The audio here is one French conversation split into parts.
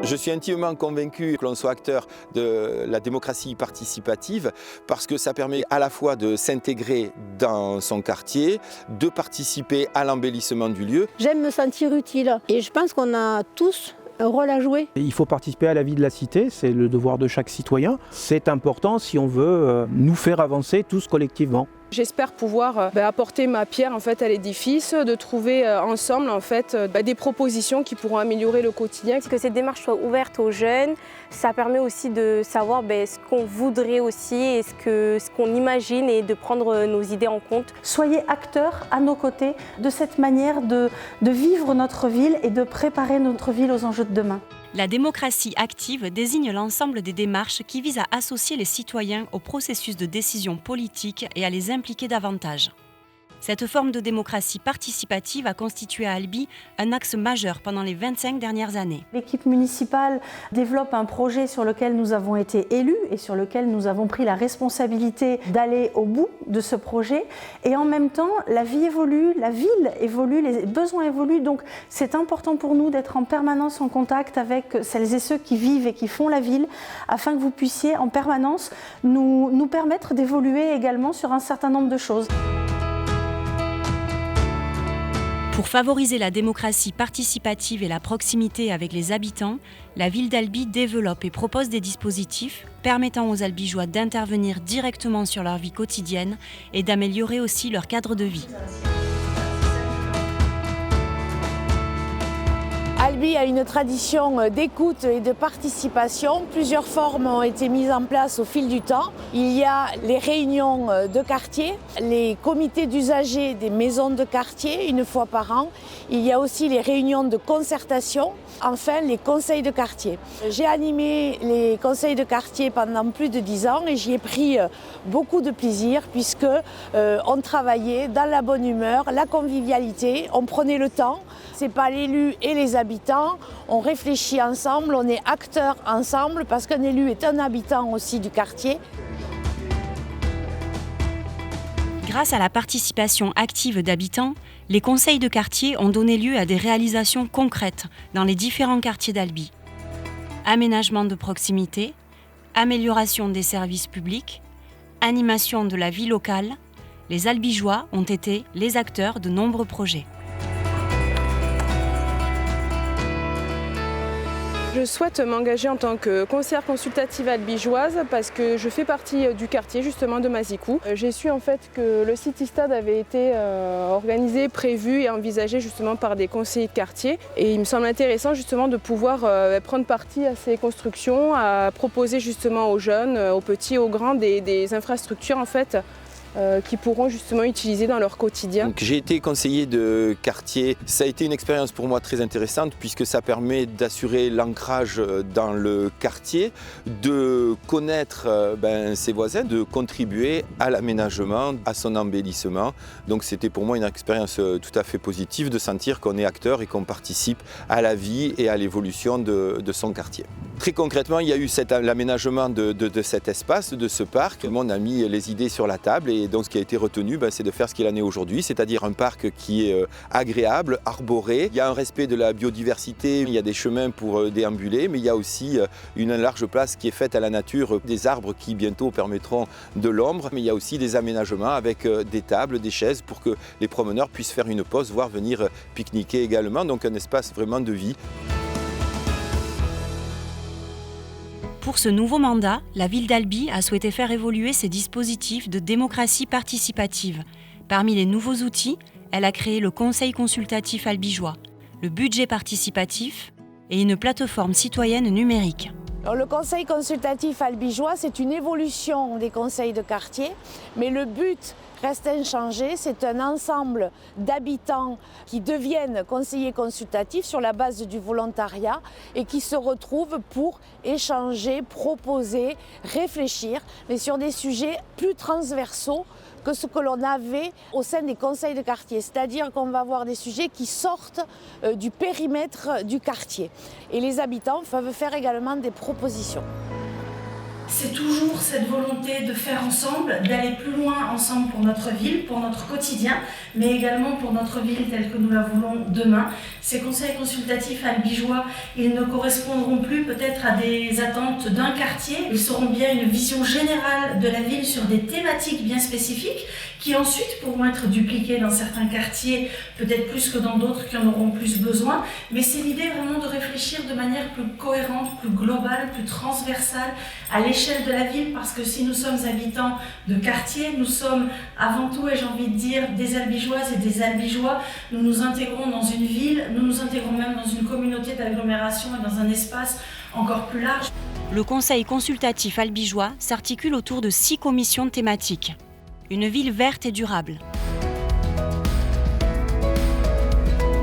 Je suis intimement convaincu que l'on soit acteur de la démocratie participative parce que ça permet à la fois de s'intégrer dans son quartier, de participer à l'embellissement du lieu. J'aime me sentir utile et je pense qu'on a tous un rôle à jouer. Il faut participer à la vie de la cité, c'est le devoir de chaque citoyen. C'est important si on veut nous faire avancer tous collectivement. J'espère pouvoir apporter ma pierre en fait, à l'édifice, de trouver ensemble en fait, des propositions qui pourront améliorer le quotidien. Que cette démarche soit ouverte aux jeunes, ça permet aussi de savoir ce qu'on voudrait aussi et ce qu'on imagine et de prendre nos idées en compte. Soyez acteurs à nos côtés de cette manière de vivre notre ville et de préparer notre ville aux enjeux de demain. La démocratie active désigne l'ensemble des démarches qui visent à associer les citoyens au processus de décision politique et à les impliquer davantage. Cette forme de démocratie participative a constitué à Albi un axe majeur pendant les 25 dernières années. L'équipe municipale développe un projet sur lequel nous avons été élus et sur lequel nous avons pris la responsabilité d'aller au bout de ce projet. Et en même temps, la vie évolue, la ville évolue, les besoins évoluent. Donc c'est important pour nous d'être en permanence en contact avec celles et ceux qui vivent et qui font la ville, afin que vous puissiez en permanence nous permettre d'évoluer également sur un certain nombre de choses. Pour favoriser la démocratie participative et la proximité avec les habitants, la ville d'Albi développe et propose des dispositifs permettant aux Albigeois d'intervenir directement sur leur vie quotidienne et d'améliorer aussi leur cadre de vie. Albi a une tradition d'écoute et de participation. Plusieurs formes ont été mises en place au fil du temps. Il y a les réunions de quartier, les comités d'usagers des maisons de quartier une fois par an. Il y a aussi les réunions de concertation, enfin les conseils de quartier. J'ai animé les conseils de quartier pendant plus de 10 ans et j'y ai pris beaucoup de plaisir puisque on travaillait dans la bonne humeur, la convivialité, on prenait le temps. C'est pas l'élu et les habitants, on réfléchit ensemble, on est acteurs ensemble parce qu'un élu est un habitant aussi du quartier. Grâce à la participation active d'habitants, les conseils de quartier ont donné lieu à des réalisations concrètes dans les différents quartiers d'Albi. Aménagement de proximité, amélioration des services publics, animation de la vie locale, les Albigeois ont été les acteurs de nombreux projets. Je souhaite m'engager en tant que conseillère consultative albigeoise parce que je fais partie du quartier justement de Mazicou. J'ai su en fait que le City-Stade avait été organisé, prévu et envisagé justement par des conseillers de quartier et il me semble intéressant justement de pouvoir prendre partie à ces constructions, à proposer justement aux jeunes, aux petits, aux grands des infrastructures en fait qui pourront justement utiliser dans leur quotidien. Donc, j'ai été conseiller de quartier. Ça a été une expérience pour moi très intéressante puisque ça permet d'assurer l'ancrage dans le quartier, de connaître ses voisins, de contribuer à l'aménagement, à son embellissement. Donc c'était pour moi une expérience tout à fait positive de sentir qu'on est acteur et qu'on participe à la vie et à l'évolution de son quartier. Très concrètement, il y a eu l'aménagement de cet espace, de ce parc. Tout le monde a mis les idées sur la table et donc ce qui a été retenu, c'est de faire ce qu'il en est aujourd'hui, c'est-à-dire un parc qui est agréable, arboré. Il y a un respect de la biodiversité, il y a des chemins pour déambuler, mais il y a aussi une large place qui est faite à la nature, des arbres qui bientôt permettront de l'ombre, mais il y a aussi des aménagements avec des tables, des chaises pour que les promeneurs puissent faire une pause, voire venir pique-niquer également, donc un espace vraiment de vie. Pour ce nouveau mandat, la ville d'Albi a souhaité faire évoluer ses dispositifs de démocratie participative. Parmi les nouveaux outils, elle a créé le Conseil consultatif albigeois, le budget participatif et une plateforme citoyenne numérique. Alors, le conseil consultatif albigeois, c'est une évolution des conseils de quartier, mais le but reste inchangé. C'est un ensemble d'habitants qui deviennent conseillers consultatifs sur la base du volontariat et qui se retrouvent pour échanger, proposer, réfléchir, mais sur des sujets plus transversaux que ce que l'on avait au sein des conseils de quartier. C'est-à-dire qu'on va avoir des sujets qui sortent du périmètre du quartier. Et les habitants peuvent faire également des propositions. c'est toujours cette volonté de faire ensemble, d'aller plus loin ensemble pour notre ville, pour notre quotidien, mais également pour notre ville telle que nous la voulons demain. Ces conseils consultatifs albigeois, ils ne correspondront plus peut-être à des attentes d'un quartier, ils seront bien une vision générale de la ville sur des thématiques bien spécifiques qui ensuite pourront être dupliquées dans certains quartiers, peut-être plus que dans d'autres qui en auront plus besoin. Mais c'est l'idée vraiment de réfléchir de manière plus cohérente, plus globale, plus transversale à l'échelle de la ville, parce que si nous sommes habitants de quartier, nous sommes avant tout, et j'ai envie de dire, des Albigeoises et des Albigeois. Nous nous intégrons dans une ville, nous nous intégrons même dans une communauté d'agglomération et dans un espace encore plus large. Le Conseil consultatif albigeois s'articule autour de 6 commissions thématiques. Une ville verte et durable.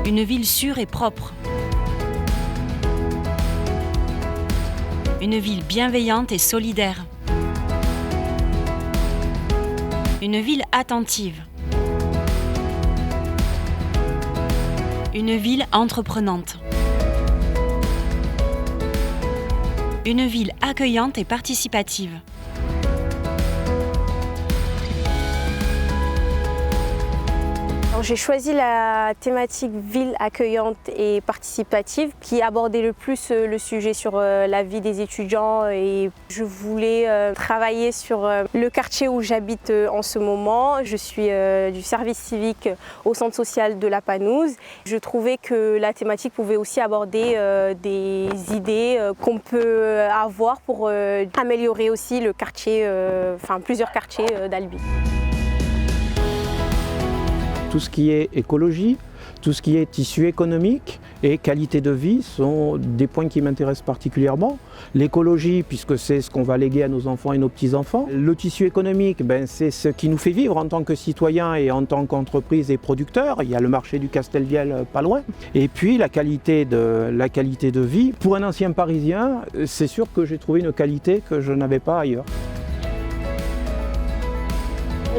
Une ville sûre et propre. Une ville bienveillante et solidaire. Une ville attentive. Une ville entreprenante. Une ville accueillante et participative. J'ai choisi la thématique ville accueillante et participative qui abordait le plus le sujet sur la vie des étudiants, et je voulais travailler sur le quartier où j'habite en ce moment. Je suis du service civique au centre social de la Panouse. Je trouvais que la thématique pouvait aussi aborder des idées qu'on peut avoir pour améliorer aussi le quartier, plusieurs quartiers d'Albi. Tout ce qui est écologie, tout ce qui est tissu économique et qualité de vie sont des points qui m'intéressent particulièrement. L'écologie, puisque c'est ce qu'on va léguer à nos enfants et nos petits-enfants. Le tissu économique, c'est ce qui nous fait vivre en tant que citoyens et en tant qu'entreprise et producteurs. Il y a le marché du Castelviel pas loin. Et puis la qualité de vie. Pour un ancien Parisien, c'est sûr que j'ai trouvé une qualité que je n'avais pas ailleurs.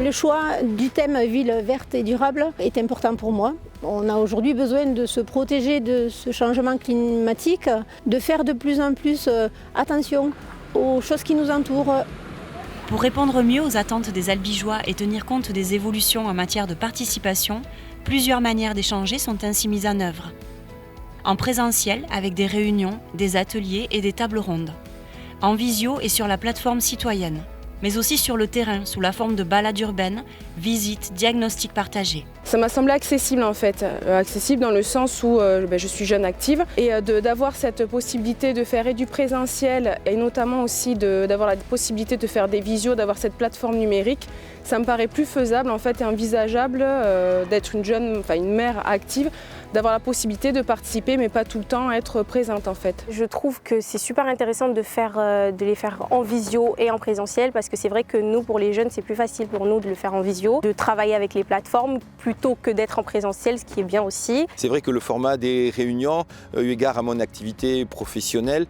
Le choix du thème ville verte et durable est important pour moi. On a aujourd'hui besoin de se protéger de ce changement climatique, de faire de plus en plus attention aux choses qui nous entourent. Pour répondre mieux aux attentes des Albigeois et tenir compte des évolutions en matière de participation, plusieurs manières d'échanger sont ainsi mises en œuvre. En présentiel, avec des réunions, des ateliers et des tables rondes. En visio et sur la plateforme citoyenne. Mais aussi sur le terrain, sous la forme de balades urbaines, visites, diagnostics partagés. Ça m'a semblé accessible en fait, accessible dans le sens où je suis jeune active, et d'avoir cette possibilité de faire et du présentiel, et notamment aussi d'avoir la possibilité de faire des visios, d'avoir cette plateforme numérique, ça me paraît plus faisable en fait et envisageable d'être une mère active, d'avoir la possibilité de participer mais pas tout le temps être présente en fait. Je trouve que c'est super intéressant de les faire en visio et en présentiel, parce que c'est vrai que nous, pour les jeunes, c'est plus facile pour nous de le faire en visio, de travailler avec les plateformes plutôt que d'être en présentiel, ce qui est bien aussi. C'est vrai que le format des réunions, eu égard à mon activité professionnelle,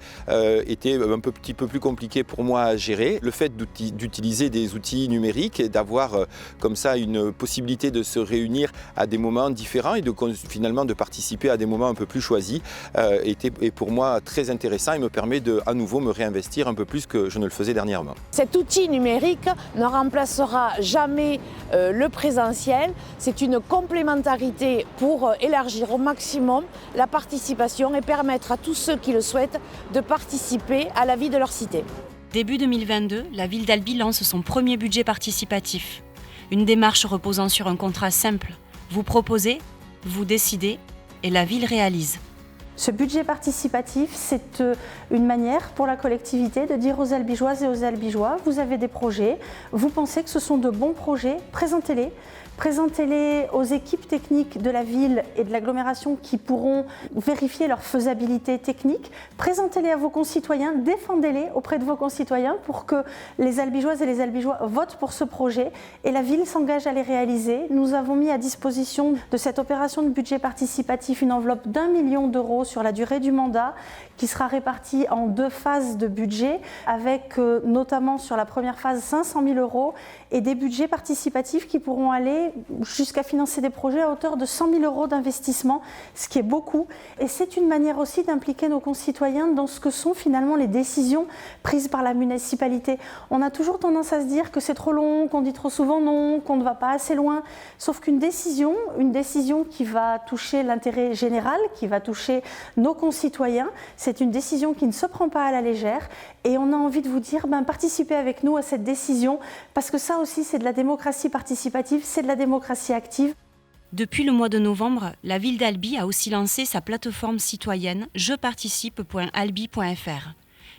était un petit peu plus compliqué pour moi à gérer. Le fait d'utiliser des outils numériques et d'avoir comme ça une possibilité de se réunir à des moments différents et finalement de participer à des moments un peu plus choisis est pour moi très intéressant et me permet de à nouveau me réinvestir un peu plus que je ne le faisais dernièrement. Cet outil numérique ne remplacera jamais le présentiel. C'est une complémentarité pour élargir au maximum la participation et permettre à tous ceux qui le souhaitent de participer à la vie de leur cité. Début 2022, la ville d'Albi lance son premier budget participatif. Une démarche reposant sur un contrat simple. Vous proposez, vous décidez et la ville réalise. Ce budget participatif, c'est une manière pour la collectivité de dire aux Albigeoises et aux Albigeois, vous avez des projets, vous pensez que ce sont de bons projets, présentez-les. Présentez-les aux équipes techniques de la ville et de l'agglomération qui pourront vérifier leur faisabilité technique. Présentez-les à vos concitoyens, défendez-les auprès de vos concitoyens pour que les Albigeoises et les Albigeois votent pour ce projet et la ville s'engage à les réaliser. Nous avons mis à disposition de cette opération de budget participatif une enveloppe d'1 million d'euros sur la durée du mandat qui sera répartie en 2 phases de budget avec notamment sur la première phase 500 000 euros et des budgets participatifs qui pourront aller aller jusqu'à financer des projets à hauteur de 100 000 € d'investissement, ce qui est beaucoup. Et c'est une manière aussi d'impliquer nos concitoyens dans ce que sont finalement les décisions prises par la municipalité. On a toujours tendance à se dire que c'est trop long, qu'on dit trop souvent non, qu'on ne va pas assez loin. Sauf qu'une décision qui va toucher l'intérêt général, qui va toucher nos concitoyens, c'est une décision qui ne se prend pas à la légère. Et on a envie de vous dire, participez avec nous à cette décision, parce que ça aussi c'est de la démocratie participative, c'est de la démocratie active. Depuis le mois de novembre, la ville d'Albi a aussi lancé sa plateforme citoyenne jeparticipe.albi.fr,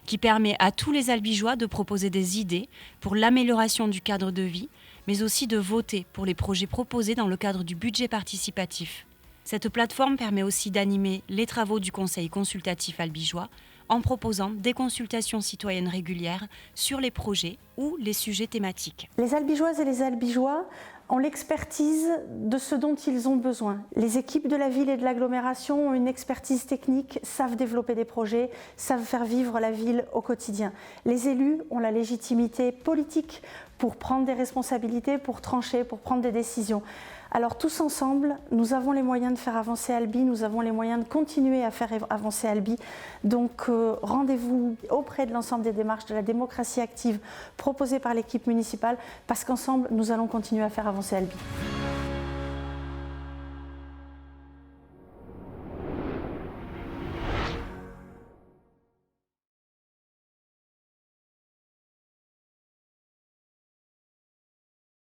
qui permet à tous les Albigeois de proposer des idées pour l'amélioration du cadre de vie, mais aussi de voter pour les projets proposés dans le cadre du budget participatif. Cette plateforme permet aussi d'animer les travaux du Conseil consultatif albigeois en proposant des consultations citoyennes régulières sur les projets ou les sujets thématiques. Les Albigeoises et les Albigeois ont l'expertise de ce dont ils ont besoin. Les équipes de la ville et de l'agglomération ont une expertise technique, savent développer des projets, savent faire vivre la ville au quotidien. Les élus ont la légitimité politique pour prendre des responsabilités, pour trancher, pour prendre des décisions. Alors tous ensemble, nous avons les moyens de faire avancer Albi, nous avons les moyens de continuer à faire avancer Albi. Donc rendez-vous auprès de l'ensemble des démarches de la démocratie active proposées par l'équipe municipale, parce qu'ensemble, nous allons continuer à faire avancer Albi.